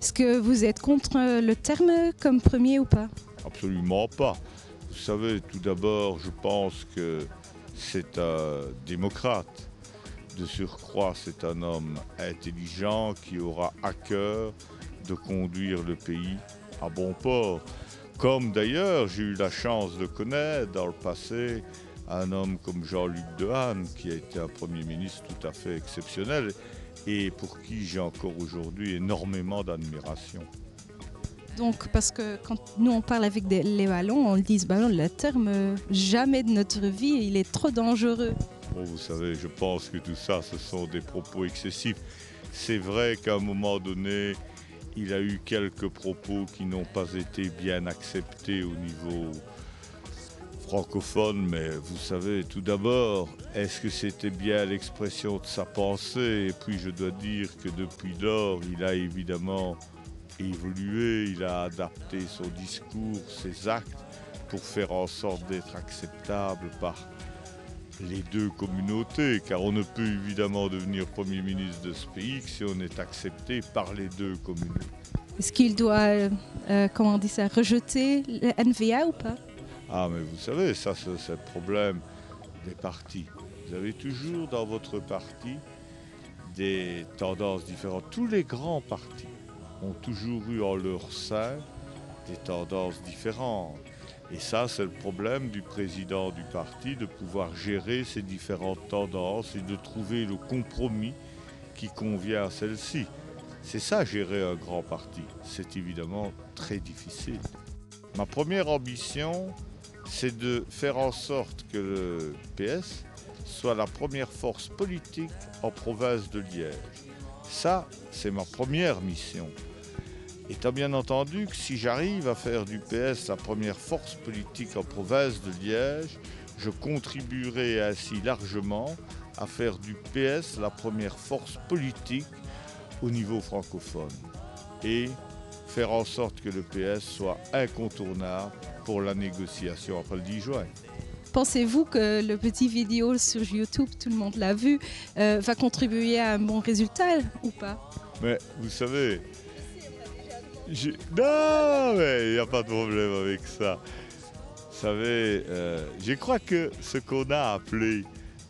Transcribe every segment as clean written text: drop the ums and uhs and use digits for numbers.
Est-ce que vous êtes contre le terme comme premier ou pas? Absolument pas. Vous savez, tout d'abord, je pense que c'est un démocrate. De surcroît, c'est un homme intelligent qui aura à cœur de conduire le pays à bon port. Comme d'ailleurs, j'ai eu la chance de connaître dans le passé un homme comme Jean-Luc Dehaene, qui a été un Premier ministre tout à fait exceptionnel et pour qui j'ai encore aujourd'hui énormément d'admiration. Donc, parce que quand nous on parle avec les ballons, on dit ballon, le terme jamais de notre vie, il est trop dangereux. Bon, vous savez, je pense que tout ça, ce sont des propos excessifs. C'est vrai qu'à un moment donné, il a eu quelques propos qui n'ont pas été bien acceptés au niveau francophone, mais vous savez, tout d'abord, est-ce que c'était bien l'expression de sa pensée? Et puis je dois dire que depuis lors, il a évidemment évolué, il a adapté son discours, ses actes, pour faire en sorte d'être acceptable par les deux communautés, car on ne peut évidemment devenir Premier ministre de ce pays que si on est accepté par les deux communautés. Est-ce qu'il doit, comment on dit ça, rejeter le NVA ou pas? Ah, mais vous savez, ça c'est le problème des partis. Vous avez toujours dans votre parti des tendances différentes. Tous les grands partis ont toujours eu en leur sein des tendances différentes. Et ça, c'est le problème du président du parti, de pouvoir gérer ces différentes tendances et de trouver le compromis qui convient à celles-ci. C'est ça, gérer un grand parti. C'est évidemment très difficile. Ma première ambition, c'est de faire en sorte que le PS soit la première force politique en province de Liège. Ça, c'est ma première mission. Étant bien entendu que si j'arrive à faire du PS la première force politique en province de Liège, je contribuerai ainsi largement à faire du PS la première force politique au niveau francophone et faire en sorte que le PS soit incontournable pour la négociation après le 10 juin. Pensez-vous que le petit vidéo sur YouTube, tout le monde l'a vu, va contribuer à un bon résultat ou pas? Mais vous savez, non, mais il n'y a pas de problème avec ça. Vous savez, je crois que ce qu'on a appelé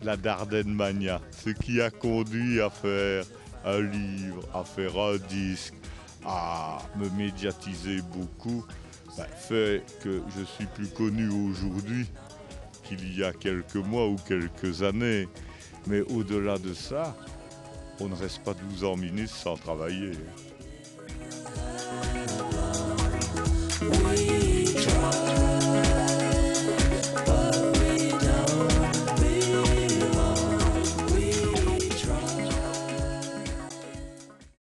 la Dardenne Mania, ce qui a conduit à faire un livre, à faire un disque, à me médiatiser beaucoup, fait que je suis plus connu aujourd'hui qu'il y a quelques mois ou quelques années. Mais au-delà de ça, on ne reste pas 12 ans ministre sans travailler.